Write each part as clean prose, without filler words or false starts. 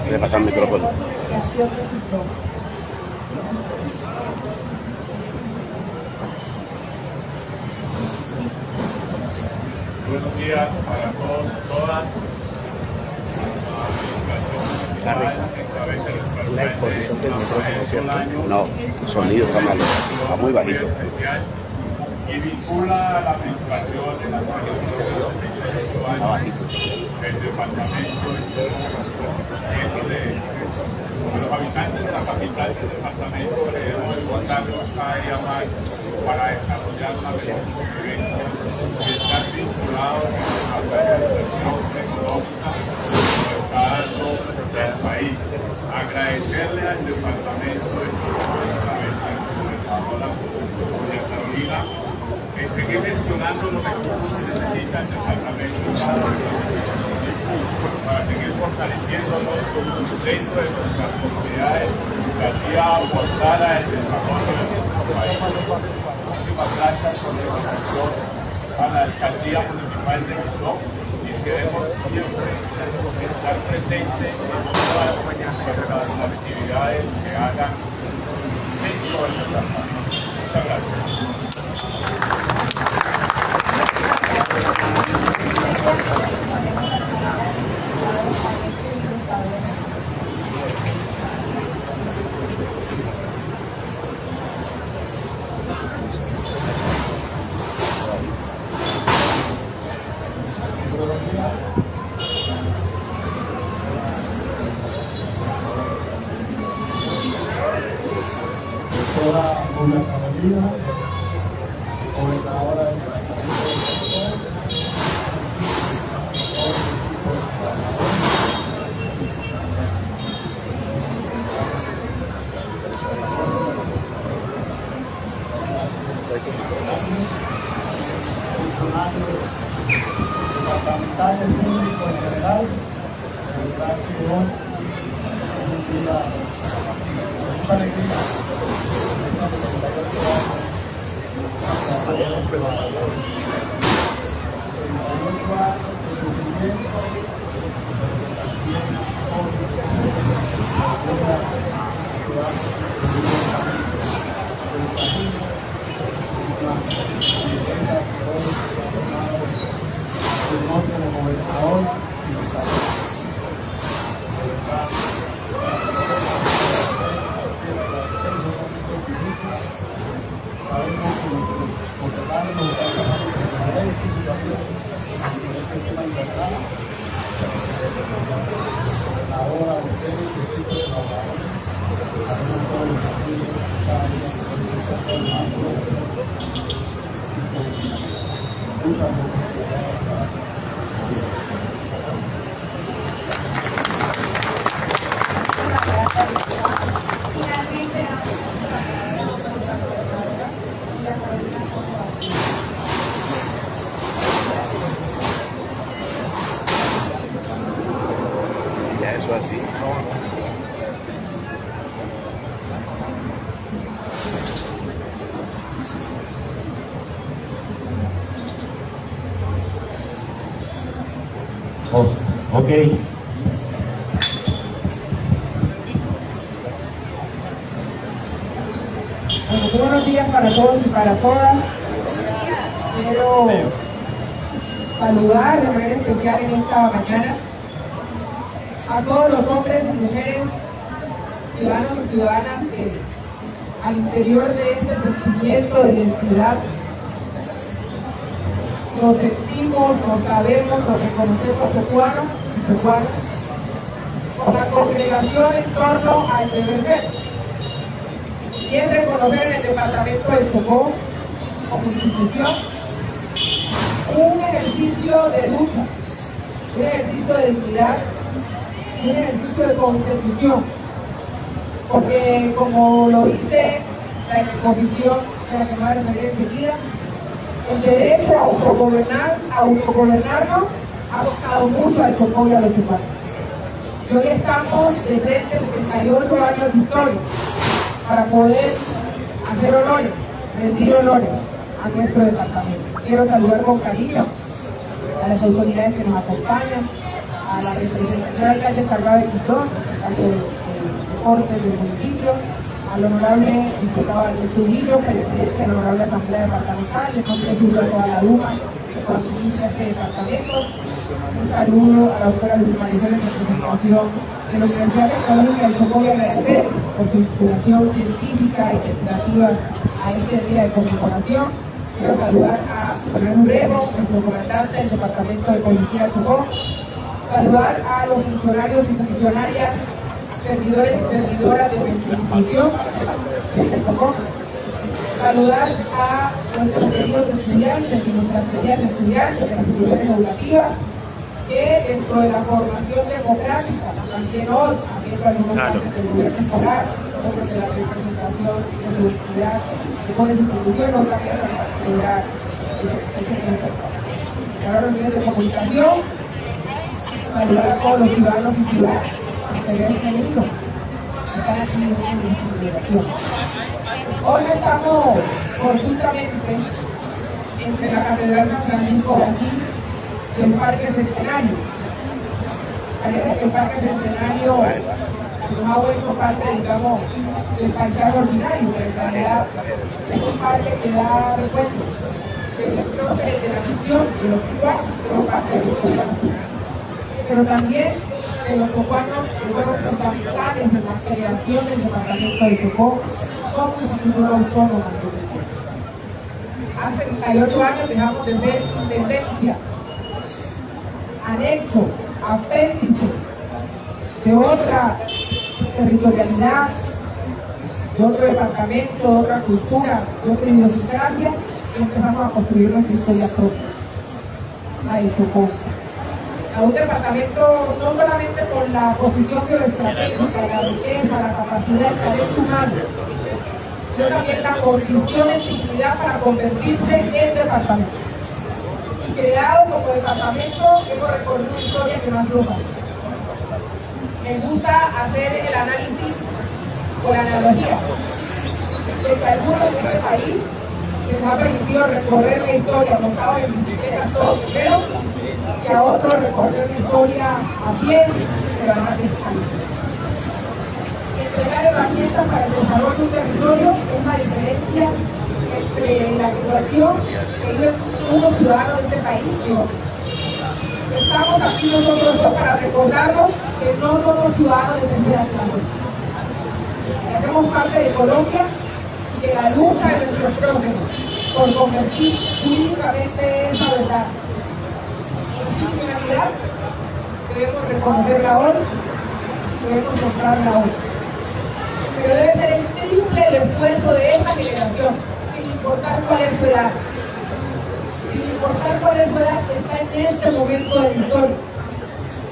Le pasa el micrófono. Buenos días para todos y todas. La exposición del micrófono, ¿cierto? No, el sonido está malo, está muy bajito. Y vincula la administración de la Está bajito. el departamento de los habitantes de la capital del departamento debemos encontrarnos cada día más para desarrollar una mejor convivencia y estar vinculados a la realización económica del país. Agradecerle al departamento de la Carolina seguir gestionando los recursos que necesita el departamento para seguir fortaleciéndonos dentro de nuestras comunidades y así aportar al desarrollo de nuestro país. Muchísimas gracias por la invitación a la alcaldía municipal de Quito y queremos siempre estar presentes en todas las actividades que hagan dentro del departamento. Muchas gracias. Doctora Julia Carolina, gobernadora de departamental del público en general, celebrar que hoy es un día de mucha alegría. lucha por Ya eso así. Ok. Bueno, buenos días para todos y para todas. Quiero saludar de manera especial en esta mañana a todos los hombres y mujeres, ciudadanos y ciudadanas que al interior de este sentimiento de identidad nos sentimos, nos sabemos, nos reconocemos peruanos y peruanas con la congregación en torno al deber ser. Y es reconocer en el departamento del Chocó como institución un ejercicio de lucha, un ejercicio de dignidad, un ejercicio de constitución, porque como lo dice la exposición de la que va a referir enseguida, el derecho a autogobernarnos ha costado mucho al Chocó y a los chupanos. Y hoy estamos de frente a 78 años de historia para poder hacer honores, rendir honores a nuestro departamento. Quiero saludar con cariño a las autoridades que nos acompañan, a la representación alcalde Carvalho de Quitón, al corte del municipio, al honorable diputado Alberto Guillo, presidente de la honorable Asamblea Departamental, en nombre de toda la Duma, que constituye este departamento. Un saludo a la doctora Luis Marisol en representación de la Universidad Tecnológica del Chocó y agradecer por su inspiración científica y investigativa a este día de conmemoración. Quiero saludar a Fernando Urego, nuestro comandante del Departamento de Policía de Chocó, saludar a los funcionarios y funcionarias, servidores y servidoras de nuestra institución de Chocó, saludar a nuestros queridos estudiantes y nuestras queridas estudiantes de las instituciones educativas que dentro de la formación democrática, también hoy, haciendo algunos cambios del gobierno escolar, otros de la representación de la universidad, de buenas instituciones, otra vez para celebrar este evento. Ahora los medios de comunicación, saludar a todos los ciudadanos y ciudadanas que se ven reunidos, que están aquí en esta celebración. Hoy estamos conjuntamente entre la Catedral San Francisco de Asís y el Parque Centenario. Parece que el Parque Centenario no ha vuelto parte, digamos, del paisaje ordinario, pero en realidad es un parque que da recuerdos de los próceres de la misión de los cubanos, que son parte de los cubanos, pero también de los chocuanos que fueron fundamentales en la creación del departamento de Chocó como institución autónoma. Hace 38 años dejamos de ser intendencia, anexo, apéndice de otra territorialidad, de otro departamento, de otra cultura, de otra idiosincrasia, y empezamos a construir nuestra historia propia, la de Chocó. A un departamento no solamente por la posición geoestratégica, la riqueza, la capacidad, el talento humano, sino también la condición de dignidad para convertirse en departamento. Y creado como departamento, hemos recorrido una historia que no ha sido fácil. Me gusta hacer el análisis o la analogía de que algunos de este país que nos ha permitido recorrer la historia montados en bicicletas todos primero, que a otros recorrer la historia a pie, pero además de país. Entregar herramientas para el desarrollo de un territorio es la diferencia entre la situación que vive unos ciudadanos de este país y otros. Estamos aquí nosotros para recordarnos que no somos ciudadanos de tercera clase, que hacemos parte de Colombia y que la lucha de nuestros próceres por convertir jurídicamente esa verdad en institucionalidad, debemos reconocerla hoy, debemos mostrarla hoy. Pero debe ser el triple el esfuerzo de esta generación, sin importar cuál es su edad, sin importar cuál es su edad, está en este momento de la historia.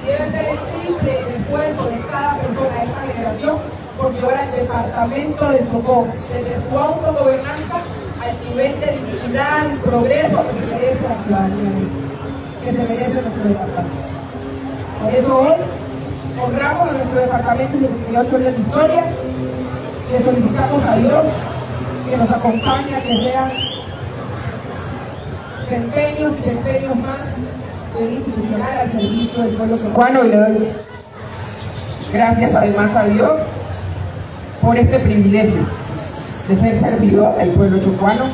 Debe ser el triple esfuerzo de cada persona de esta generación por llevar al departamento del Chocó, desde su autogobernanza al nivel de dignidad y progreso que se merece la ciudadanía, que se merece nuestro departamento. Por eso hoy honramos a nuestro departamento de 78 años de historia, le solicitamos a Dios que nos acompañe a que sean centenios más de institucional al servicio del pueblo chocuano, y le doy gracias además a Dios por este privilegio de ser servidor del pueblo chocuano,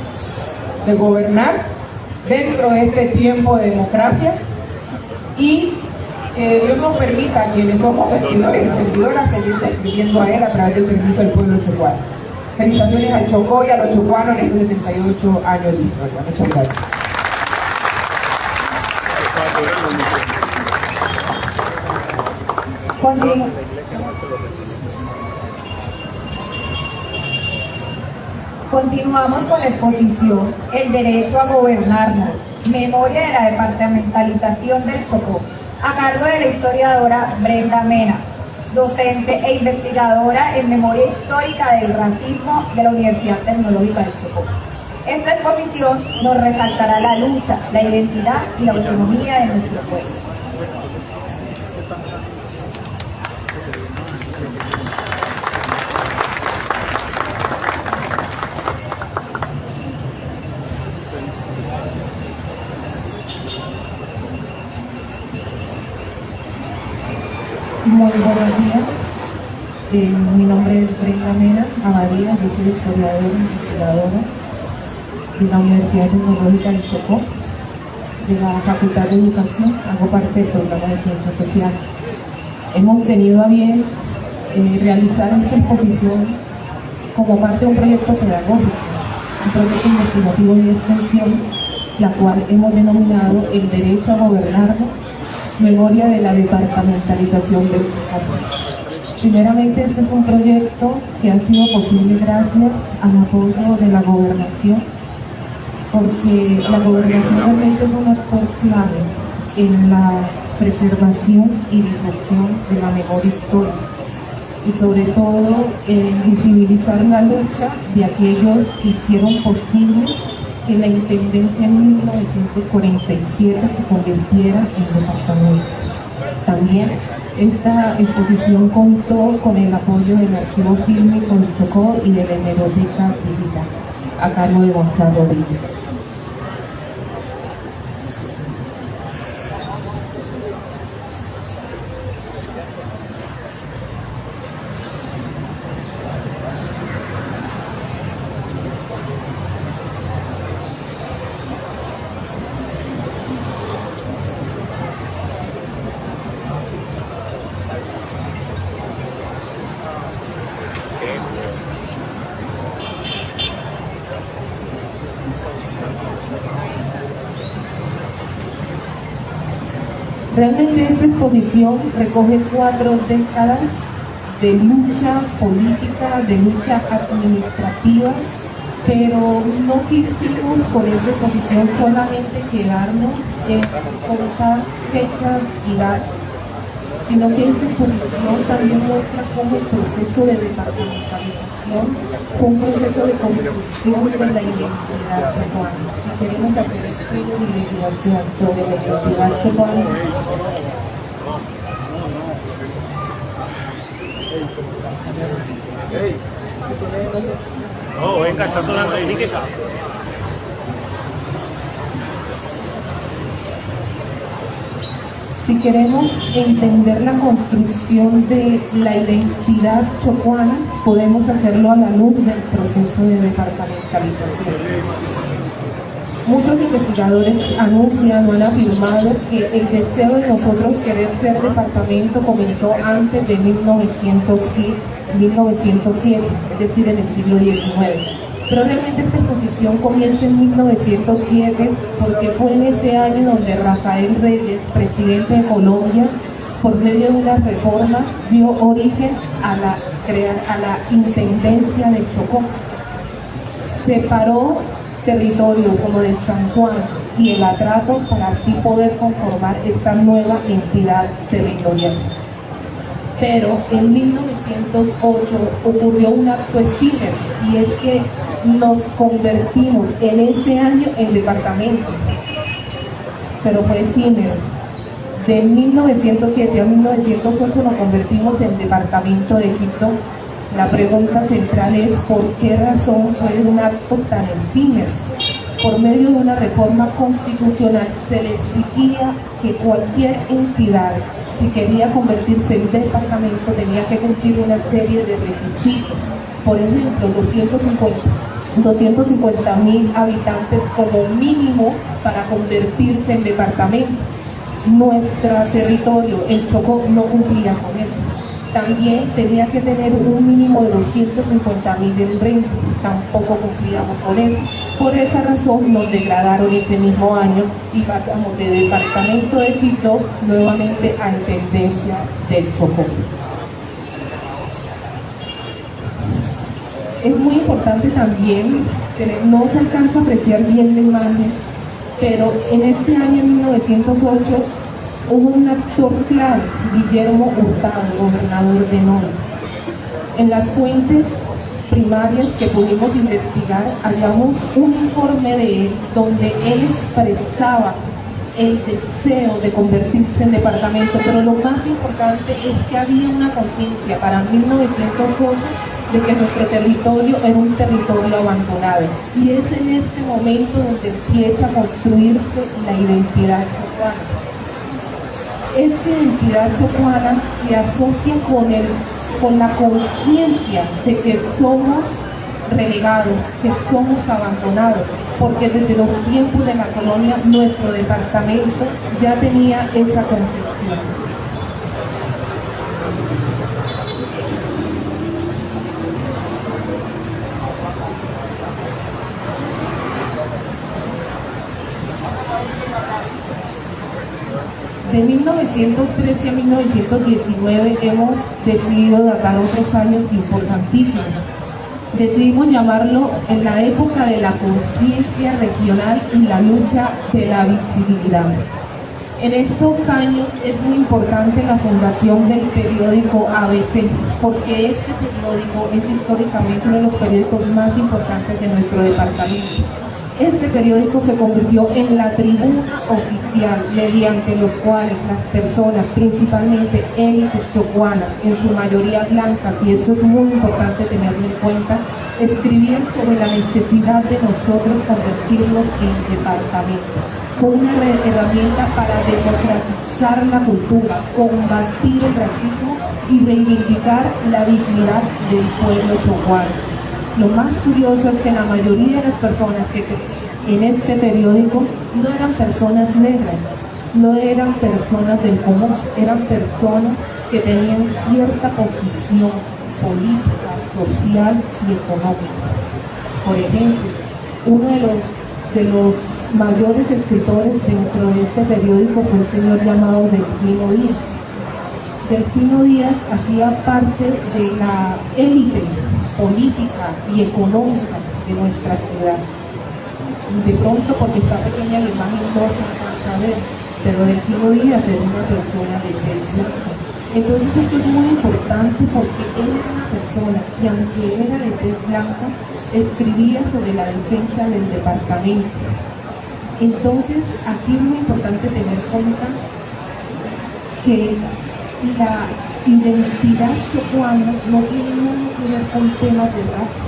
de gobernar dentro de este tiempo de democracia, y que Dios nos permita a quienes somos servidores y servidoras seguir sirviendo a Él a través del servicio del pueblo chocuano. Felicitaciones al Chocó y a los chocuanos en estos 78 años de historia. Muchas gracias. Continuamos con la exposición El derecho a gobernarnos, memoria de la departamentalización del Chocó, a cargo de la historiadora Brenda Mena, docente e investigadora en memoria histórica del racismo de la Universidad Tecnológica del Chocó. Esta exposición nos resaltará la lucha, la identidad y la autonomía de nuestro pueblo. Muy buenos días, mi nombre es Brenda Mena Abadía, yo soy historiadora e investigadora de la Universidad Tecnológica del Chocó, de la Facultad de Educación, hago parte del programa de Ciencias Sociales. Hemos tenido a bien realizar esta exposición como parte de un proyecto pedagógico, un proyecto investigativo y de extensión, la cual hemos denominado El derecho a gobernarnos, memoria de la departamentalización del Chocó. Primeramente, este es un proyecto que ha sido posible gracias al apoyo de la gobernación, porque la gobernación realmente es un actor clave en la preservación y difusión de la memoria histórica, y sobre todo en visibilizar la lucha de aquellos que hicieron posible que la Intendencia en 1947 se convirtiera en departamento. También esta exposición contó con el apoyo del Archivo Fílmico del Chocó y de la Hemeroteca Digital, a cargo de Gonzalo Rodríguez. Realmente esta exposición recoge 4 décadas de lucha política, de lucha administrativa, pero no quisimos con esta exposición solamente quedarnos en contar fechas y datos, sino que esta exposición también muestra cómo el proceso de departamentalización fue un proceso de construcción de la identidad chocuana. Si queremos hacer estudios de investigación sobre la identidad chocuana, no, venga, está sonando ahí, ¿qué tal? si queremos entender la construcción de la identidad chocuana, podemos hacerlo a la luz del proceso de departamentalización. Muchos investigadores anuncian o han afirmado que el deseo de nosotros querer ser departamento comenzó antes de 1907, es decir, en el siglo XIX. Pero realmente esta exposición comienza en 1907 porque fue en ese año donde Rafael Reyes, presidente de Colombia, por medio de unas reformas, dio origen a la Intendencia de Chocó. Separó territorios como del San Juan y el atrato para así poder conformar esta nueva entidad territorial. Pero en 1908 ocurrió un acto efímero, y es que nos convertimos en ese año en departamento, pero fue efímero. De 1907 a 1908 nos convertimos en departamento de Quito. La pregunta central es ¿por qué razón fue un acto tan efímero? Por medio de una reforma constitucional se le exigía que cualquier entidad, si quería convertirse en departamento, tenía que cumplir una serie de requisitos. Por ejemplo, 250.000 habitantes como mínimo para convertirse en departamento. Nuestro territorio, el Chocó, no cumplía con eso. También tenía que tener un mínimo de 250.000 en renta, tampoco cumplíamos con eso. Por esa razón nos degradaron ese mismo año y pasamos de departamento de Quito nuevamente a intendencia del Chocó. Es muy importante también, no se alcanza a apreciar bien la imagen, pero en este año 1908 hubo un actor clave, Guillermo Hurtado, gobernador de Nora. En las fuentes primarias que pudimos investigar, hallamos un informe de él donde él expresaba el deseo de convertirse en departamento, pero lo más importante es que había una conciencia para 1908 de que nuestro territorio era un territorio abandonado, y es en este momento donde empieza a construirse la identidad chocuana. Esta identidad chocuana se asocia con la conciencia de que somos relegados, que somos abandonados, porque desde los tiempos de la colonia nuestro departamento ya tenía esa concepción. De 1913 a 1919 hemos decidido datar otros años importantísimos. Decidimos llamarlo en la época de la conciencia regional y la lucha de la visibilidad. En estos años es muy importante la fundación del periódico ABC, porque este periódico es históricamente uno de los periódicos más importantes de nuestro departamento. Este periódico se convirtió en la tribuna oficial mediante los cuales las personas, principalmente élites chocuanas, en su mayoría blancas, y eso es muy importante tenerlo en cuenta, escribían sobre la necesidad de nosotros convertirnos en departamentos. Fue una herramienta para democratizar la cultura, combatir el racismo y reivindicar la dignidad del pueblo chocuano. Lo más curioso es que la mayoría de las personas que en este periódico no eran personas negras, no eran personas del común, eran personas que tenían cierta posición política, social y económica. Por ejemplo, uno de los mayores escritores dentro de este periódico fue el señor llamado Delfino Díaz. Delfino Díaz hacía parte de la élite política y económica de nuestra ciudad. De pronto, porque está pequeña la imagen, no se alcanza a ver, pero Delfino Díaz era una persona de tez blanca. Entonces esto es muy importante porque él era una persona que, aunque era de tez blanca, escribía sobre la defensa del departamento. Entonces aquí es muy importante tener en cuenta que la identidad chocuana no tiene nada que ver con temas de raza,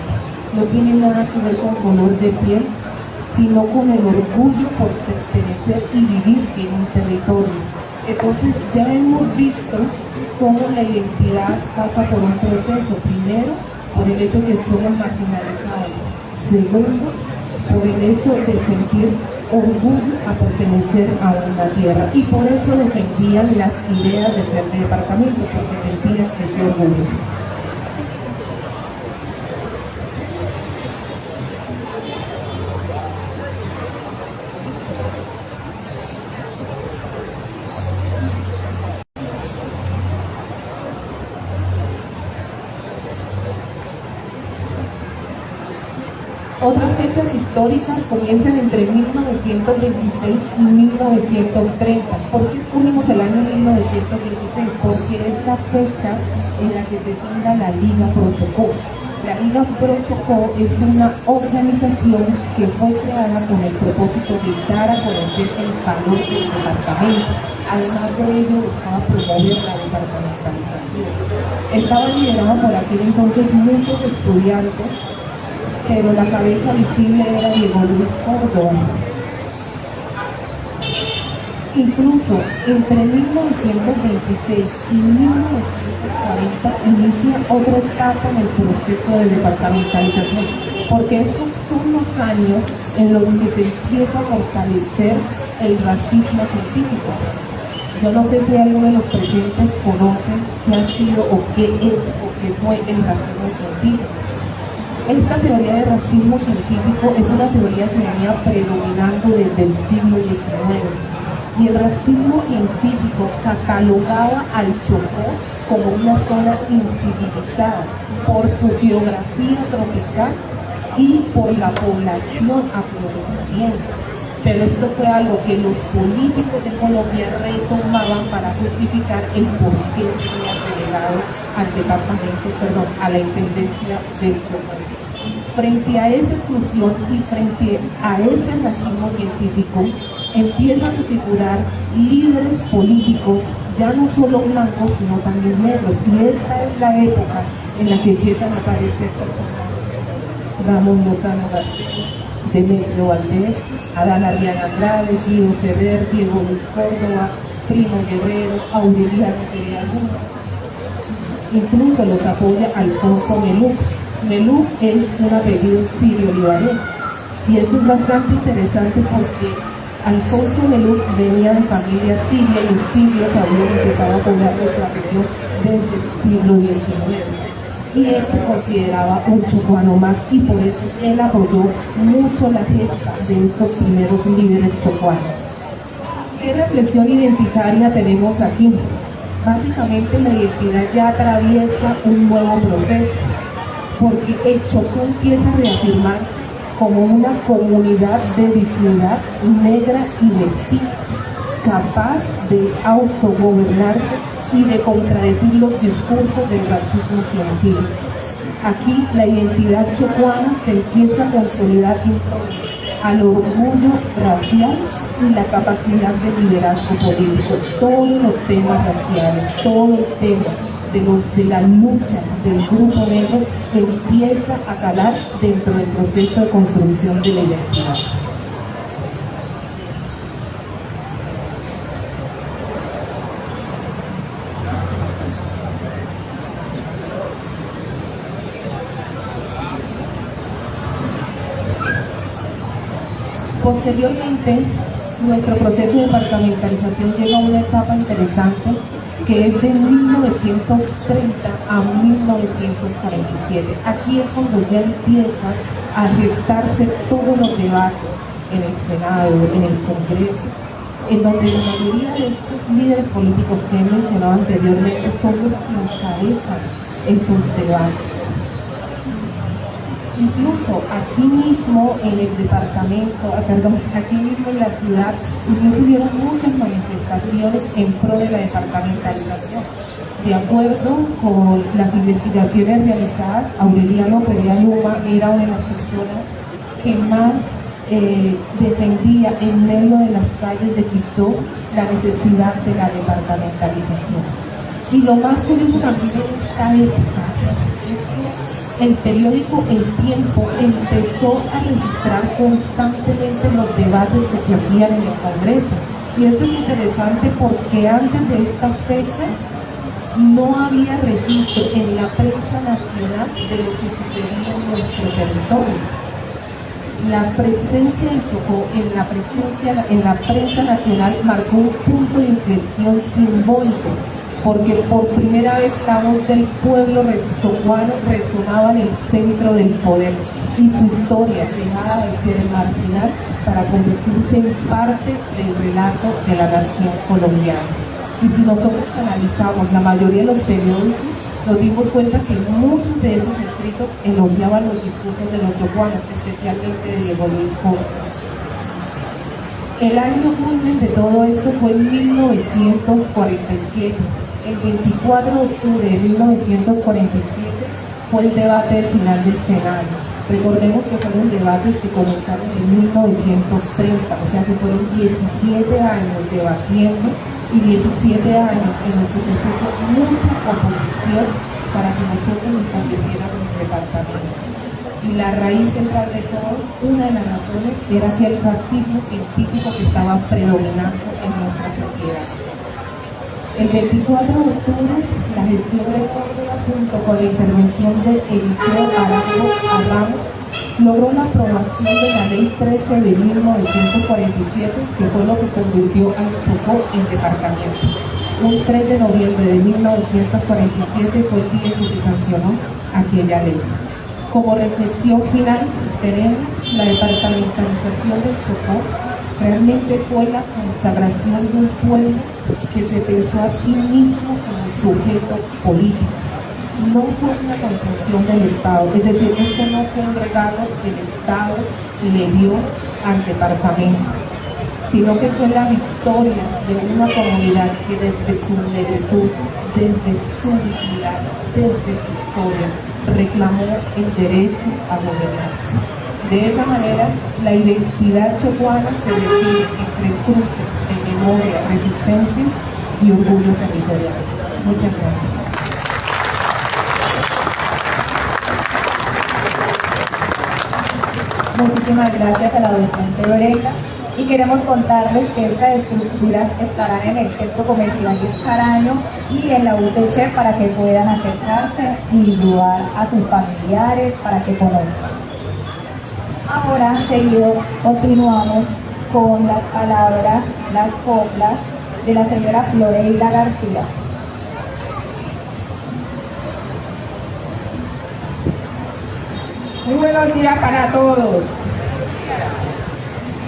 no tiene nada que ver con color de piel, sino con el orgullo por pertenecer y vivir en un territorio. Entonces ya hemos visto cómo la identidad pasa por un proceso. Primero, por el hecho de que somos marginalizados. Segundo, por el hecho de sentir orgullo a pertenecer a una tierra, y por eso defendían las ideas de ser de departamento, porque sentían ese orgullo. Otras fechas históricas comienzan entre 1926 y 1930. ¿Por qué escogimos el año 1926? Porque es la fecha en la que se funda la Liga Pro Chocó. La Liga Pro Chocó es una organización que fue creada con el propósito de dar a conocer el valor del departamento. Además de ello, buscaba promover la departamentalización. Estaba liderada por aquel entonces muchos estudiantes, pero la cabeza visible era Diego Luis Córdoba. Incluso entre 1926 y 1940 inicia otra etapa en el proceso de departamentalización, porque estos son los años en los que se empieza a fortalecer el racismo científico. Yo no sé si alguno de los presentes conocen qué ha sido o qué es o qué fue el racismo científico. Esta teoría de racismo científico es una teoría que venía predominando desde el siglo XIX, y el racismo científico catalogaba al Chocó como una zona incivilizada por su geografía tropical y por la población afrodescendiente. Pero esto fue algo que los políticos de Colombia retomaban para justificar el por qué tenía delegado al departamento, a la intendencia del Chocó. Frente a esa exclusión y frente a ese racismo científico, empiezan a figurar líderes políticos, ya no solo blancos, sino también negros. Y esta es la época en la que empiezan a aparecer personajes: Ramón Lozano García, Demetrio Valdés, Adán Arriaga Andrade, Guido Ferrer, Diego Luis Córdoba, Primo Guerrero, Aureliano Perea Luna. Incluso los apoya Alfonso Meluc. Meluc es un apellido sirio-libanés, y esto es bastante interesante porque Alfonso Meluc venía de familia siria, y los sirios habían empezado a poblar nuestra región desde el siglo XIX. Y él se consideraba un chocuano más, y por eso él apoyó mucho la gesta de estos primeros líderes chocuanos. ¿Qué reflexión identitaria tenemos aquí? Básicamente la identidad ya atraviesa un nuevo proceso, porque el Chocó empieza a reafirmar como una comunidad de dignidad negra y mestiza, capaz de autogobernarse y de contradecir los discursos del racismo científico. Aquí la identidad chocuana se empieza a consolidar al orgullo racial y la capacidad de liderazgo político. Todos los temas raciales, todo el tema de la lucha del grupo negro empieza a calar dentro del proceso de construcción de la identidad. Posteriormente, nuestro proceso de departamentalización llega a una etapa interesante, que es de 1930 a 1947. Aquí es cuando ya empiezan a gestarse todos los debates en el Senado, en el Congreso, en donde la mayoría de estos líderes políticos que he mencionado anteriormente son los que encabezan esos debates. Incluso aquí mismo en el departamento, aquí mismo en la ciudad, incluso hubieron muchas manifestaciones en pro de la departamentalización. De acuerdo con las investigaciones realizadas, Aureliano Perea Luma era una de las personas que más defendía en medio de las calles de Quito la necesidad de la departamentalización. Y lo más curioso también en esta época, el periódico El Tiempo empezó a registrar constantemente los debates que se hacían en el Congreso. Y esto es interesante porque antes de esta fecha no había registro en la prensa nacional de lo que sucedía en nuestro territorio. La presencia del Chocó en la prensa nacional marcó un punto de inflexión simbólico, porque por primera vez la voz del pueblo chocuano resonaba en el centro del poder y su historia dejaba de ser marginal para convertirse en parte del relato de la nación colombiana. Y si nosotros analizamos la mayoría de los periódicos, nos dimos cuenta que muchos de esos escritos elogiaban los discursos de los chocuanos, especialmente de Diego Luis Porras. El año culmen de todo esto fue en 1947. El 24 de octubre de 1947 fue el debate del final del Senado. Recordemos que fueron debates que comenzaron en 1930, o sea que fueron 17 años debatiendo y 17 años en los que se puso mucha oposición para que nosotros nos convirtiéramos en departamento. Y la raíz central de todo, una de las razones, era aquel racismo científico que estaba predominando en nuestra sociedad. El 24 de octubre, la gestión de Córdoba, junto con la intervención de Eliseo Arramos, logró la aprobación de la Ley 13 de 1947, que fue lo que convirtió al Chocó en departamento. Un 3 de noviembre de 1947 fue el día que se sancionó aquella ley. Como reflexión final, tenemos la departamentalización del Chocó. Realmente fue la consagración de un pueblo que se pensó a sí mismo como sujeto político. No fue una concepción del Estado, es decir, esto no fue un regalo que el Estado le dio al departamento, sino que fue la victoria de una comunidad que desde su negritud, desde su dignidad, desde su historia, reclamó el derecho a gobernarse. De esa manera, la identidad chocuana se define entre cruces de memoria, resistencia y orgullo territorial. Muchas gracias. Muchísimas gracias a la docente Brenda y queremos contarles que estas estructuras estarán en el Centro Comercial Caraño y en la UTC para que puedan acercarse y ayudar a sus familiares para que conozcan. Ahora, seguido, continuamos con las palabras, las coplas de la señora Floreida García. Muy buenos días para todos.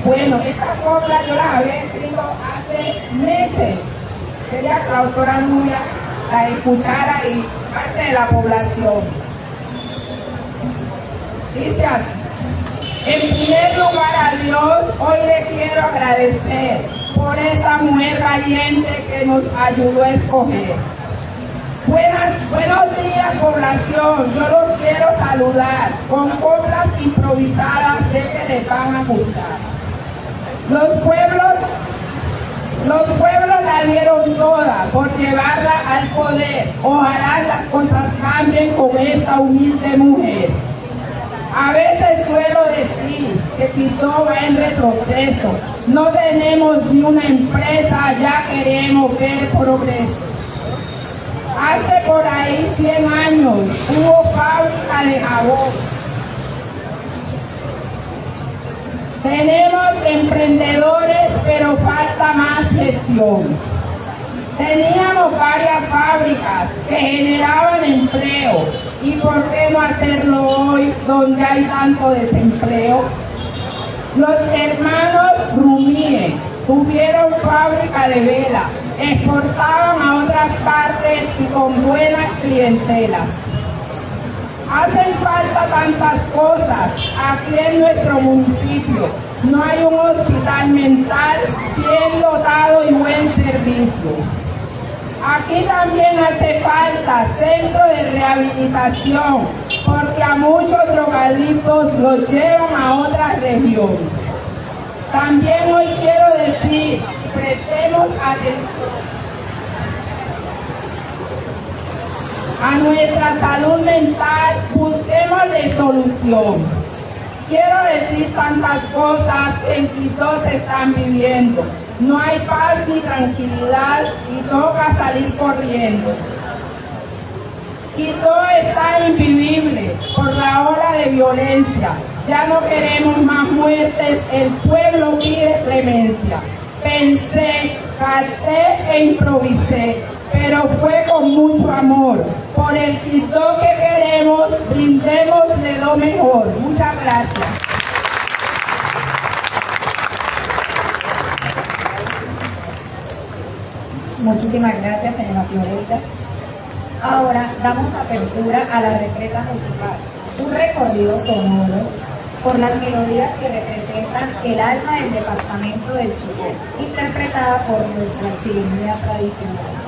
Bueno, esta copla yo la había escrito hace meses. Quería que la autora Nubia la escuchara y parte de la población. Dice así: en primer lugar a Dios, hoy le quiero agradecer por esta mujer valiente que nos ayudó a escoger. Buenos días, población, yo los quiero saludar con coplas improvisadas, sé que les van a gustar. Los pueblos la dieron toda por llevarla al poder. Ojalá las cosas cambien con esta humilde mujer. A veces suelo decir que Quito va en retroceso. No tenemos ni una empresa, ya queremos ver progreso. Hace por ahí 100 años hubo fábrica de jabón. Tenemos emprendedores, pero falta más gestión. Teníamos varias fábricas que generaban empleo. ¿Y por qué no hacerlo hoy, donde hay tanto desempleo? Los hermanos Rumie tuvieron fábrica de vela, exportaban a otras partes y con buenas clientelas. Hacen falta tantas cosas aquí en nuestro municipio. No hay un hospital mental bien dotado y buen servicio. Aquí también hace falta centro de rehabilitación, porque a muchos drogadictos los llevan a otra región. También hoy quiero decir, prestemos atención a nuestra salud mental, busquémosle solución. Quiero decir tantas cosas que en Quito se están viviendo. No hay paz ni tranquilidad y toca salir corriendo. Quito está invivible por la ola de violencia. Ya no queremos más muertes, el pueblo pide clemencia. Pensé, canté e improvisé, pero fue con mucho amor. Por el Quito que queremos, brindémosle lo mejor. Muchas gracias. Muchísimas gracias, señora Floreida. Ahora damos apertura a la represa musical, un recorrido sonoro por las melodías que representan el alma del departamento del Chocó, interpretada por nuestra chirimía tradicional.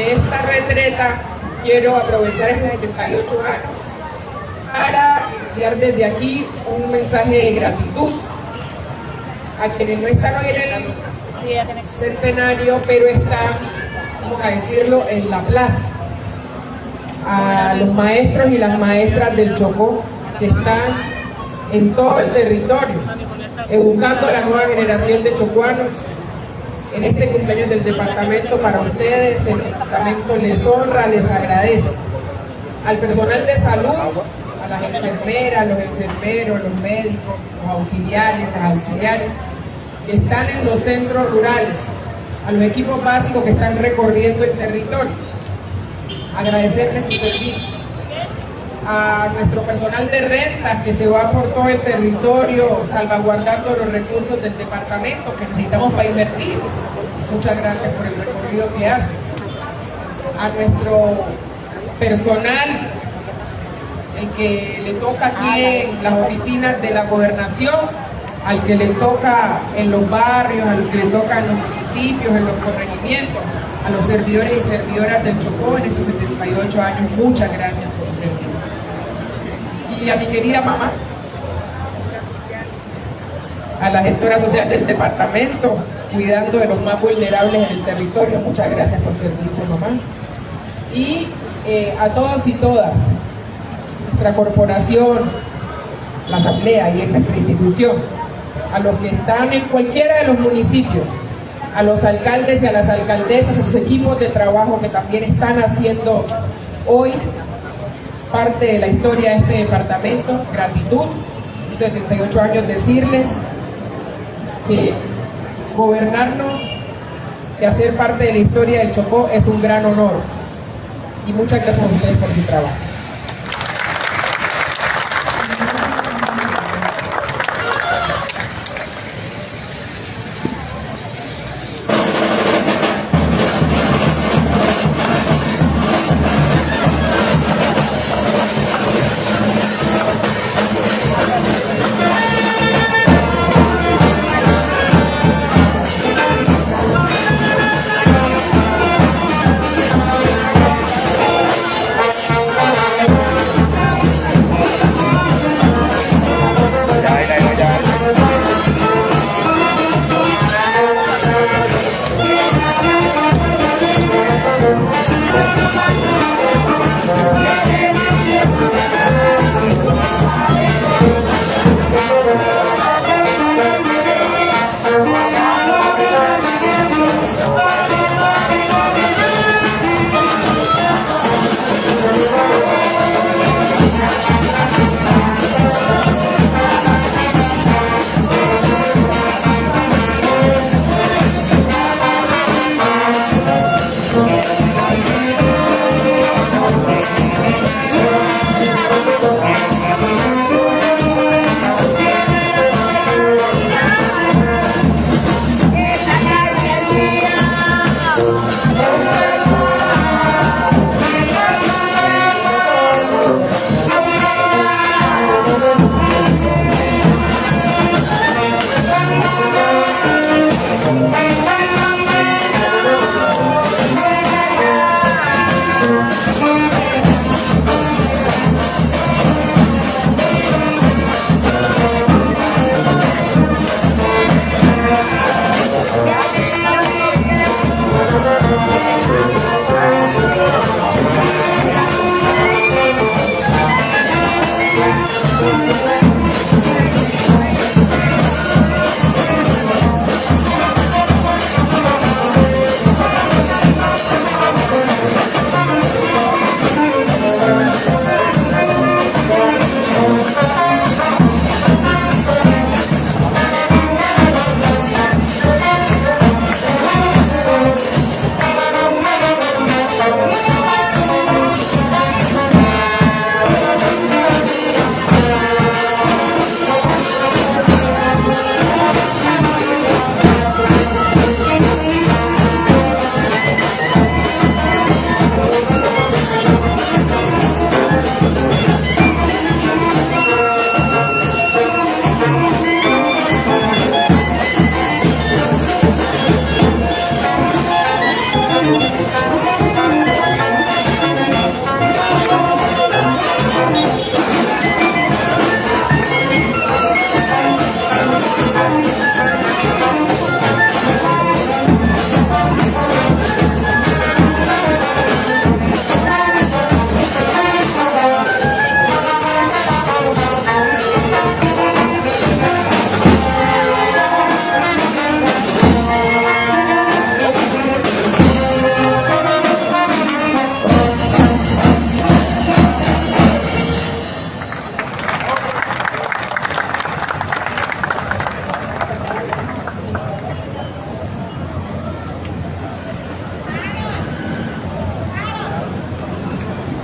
de esta retreta quiero aprovechar estos 78 años para enviar desde aquí un mensaje de gratitud a quienes no están hoy en el centenario, pero están, vamos a decirlo, en la plaza. A los maestros y las maestras del Chocó que están en todo el territorio, educando a la nueva generación de chocuanos. En este cumpleaños del departamento, para ustedes, el departamento les honra, les agradece. Al personal de salud, a las enfermeras, los enfermeros, los médicos, los auxiliares, las auxiliares, que están en los centros rurales, a los equipos básicos que están recorriendo el territorio, agradecerles su servicio. A nuestro personal de rentas que se va por todo el territorio salvaguardando los recursos del departamento que necesitamos para invertir. Muchas gracias por el recorrido que hacen. A nuestro personal, el que le toca aquí en las oficinas de la gobernación, al que le toca en los barrios, al que le toca en los municipios, en los corregimientos, a los servidores y servidoras del Chocó en estos 78 años, muchas gracias por su servicio. Y a mi querida mamá, a la gestora social del departamento, cuidando de los más vulnerables en el territorio, muchas gracias por servicio, mamá. Y a todos y todas, nuestra corporación, la asamblea y en nuestra institución, a los que están en cualquiera de los municipios, a los alcaldes y a las alcaldesas, a sus equipos de trabajo que también están haciendo hoy parte de la historia de este departamento, gratitud. 78 años decirles que gobernarnos y hacer parte de la historia del Chocó es un gran honor. Y muchas gracias a ustedes por su trabajo.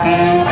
Thank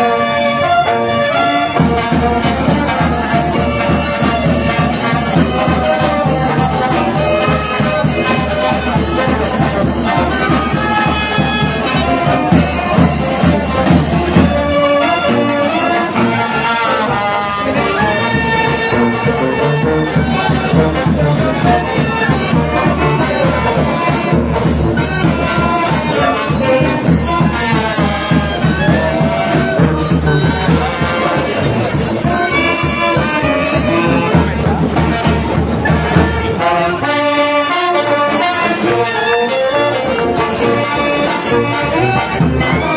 you.